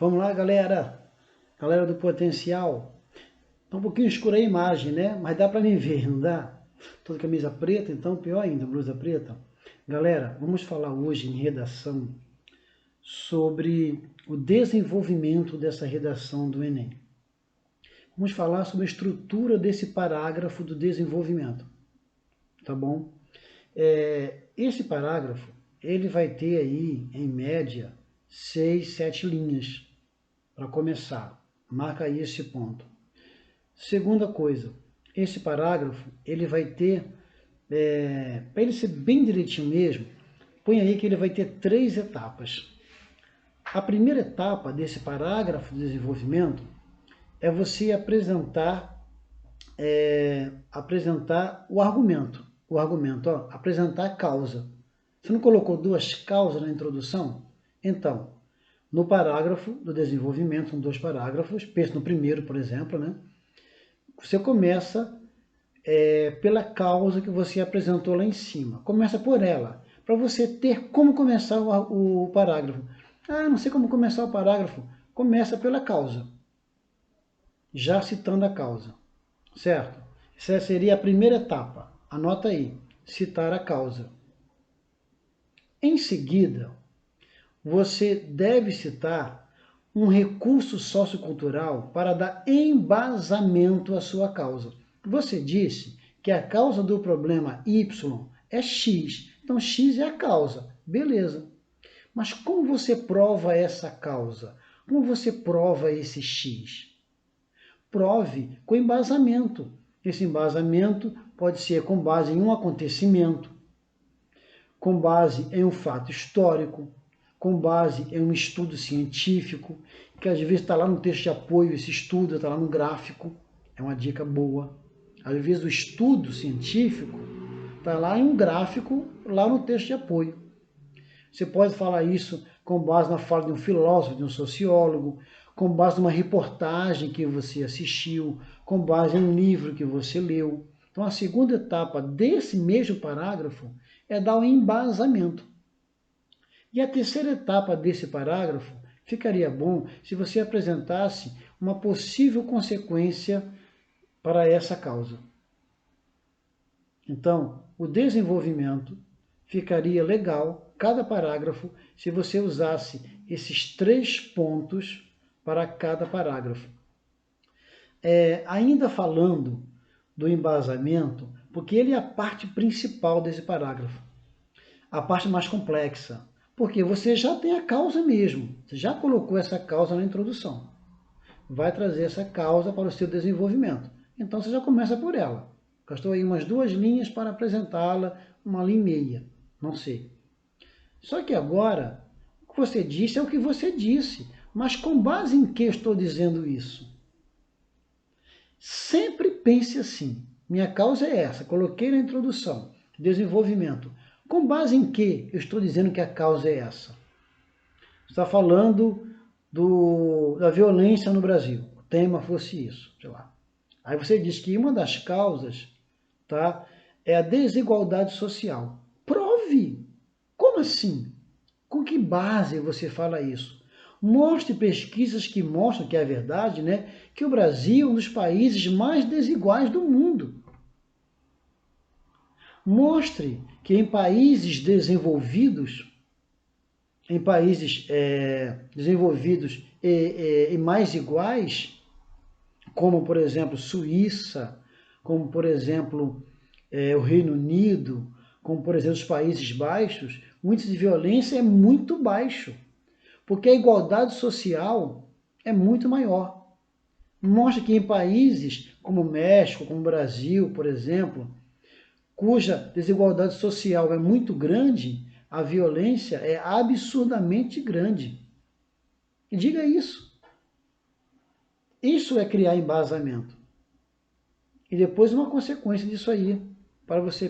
Vamos lá, galera. Galera do potencial. Tá um pouquinho escura a imagem, né? Mas dá para me ver, não dá? Tô de camisa preta, então pior ainda, blusa preta. Galera, vamos falar hoje em redação sobre o desenvolvimento dessa redação do Enem. Vamos falar sobre a estrutura desse parágrafo do desenvolvimento, tá bom? Esse parágrafo, ele vai ter aí, em média, 6, 7 linhas para começar. Marca aí esse ponto. Segunda coisa, esse parágrafo, ele vai ter, para ele ser bem direitinho mesmo, põe aí que ele vai ter 3 etapas. A primeira etapa desse parágrafo de desenvolvimento é você apresentar o argumento. O argumento, ó, apresentar a causa. Você não colocou 2 causas na introdução? Então, no parágrafo do desenvolvimento, são 2 parágrafos, pensa no primeiro, por exemplo, né? Você começa pela causa que você apresentou lá em cima. Começa por ela, para você ter como começar o parágrafo. Ah, não sei como começar o parágrafo. Começa pela causa, já citando a causa, certo? Essa seria a primeira etapa. Anota aí, citar a causa. Em seguida, você deve citar um recurso sociocultural para dar embasamento à sua causa. Você disse que a causa do problema Y é X, então X é a causa, beleza. Mas como você prova essa causa? Como você prova esse X? Prove com embasamento. Esse embasamento pode ser com base em um acontecimento, com base em um fato histórico, com base em um estudo científico, que às vezes está lá no texto de apoio, esse estudo está lá no gráfico, é uma dica boa. Às vezes o estudo científico está lá em um gráfico, lá no texto de apoio. Você pode falar isso com base na fala de um filósofo, de um sociólogo, com base numa reportagem que você assistiu, com base em um livro que você leu. Então, a segunda etapa desse mesmo parágrafo é dar um embasamento. E a terceira etapa desse parágrafo ficaria bom se você apresentasse uma possível consequência para essa causa. Então, o desenvolvimento ficaria legal, cada parágrafo, se você usasse esses 3 pontos para cada parágrafo. Ainda falando do embasamento, porque ele é a parte principal desse parágrafo, a parte mais complexa, porque você já tem a causa mesmo, você já colocou essa causa na introdução, vai trazer essa causa para o seu desenvolvimento, então você já começa por ela. Gastou aí umas 2 linhas para apresentá-la, uma linha e meia, não sei. Só que agora, o que você disse é o que você disse, mas com base em que estou dizendo isso? Sempre pense assim, minha causa é essa, coloquei na introdução, desenvolvimento. Com base em que eu estou dizendo que a causa é essa? Você está falando da violência no Brasil, o tema fosse isso, sei lá. Aí você diz que uma das causas, tá, é a desigualdade social. Prove! Como assim? Com que base você fala isso? Mostre pesquisas que mostram que é verdade, né? Que o Brasil é um dos países mais desiguais do mundo. Mostre que em países desenvolvidos, desenvolvidos e mais iguais, como por exemplo Suíça, como por exemplo o Reino Unido, como por exemplo os Países Baixos, o índice de violência é muito baixo, porque a igualdade social é muito maior. Mostra que em países como o México, como o Brasil, por exemplo, cuja desigualdade social é muito grande, a violência é absurdamente grande. E diga isso. Isso é criar embasamento. E depois uma consequência disso aí, para você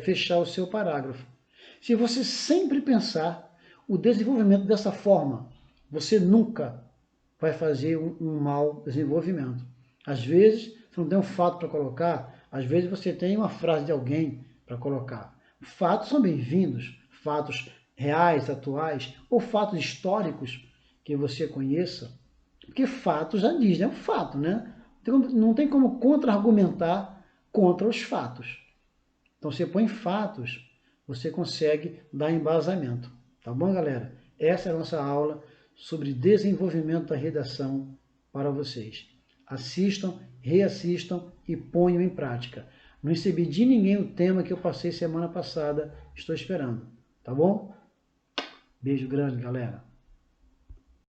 fechar o seu parágrafo. Se você sempre pensar o desenvolvimento dessa forma, você nunca vai fazer um mau desenvolvimento. Às vezes, você não tem um fato para colocar, às vezes você tem uma frase de alguém para colocar. Fatos são bem-vindos, fatos reais, atuais, ou fatos históricos, que você conheça, porque fato já diz, é um fato, né? Não tem como contra-argumentar contra os fatos. Então você põe fatos, você consegue dar embasamento. Tá bom, galera? Essa é a nossa aula sobre desenvolvimento da redação para vocês. Assistam, reassistam e ponham em prática. Não recebi de ninguém o tema que eu passei semana passada, estou esperando. Tá bom? Beijo grande, galera.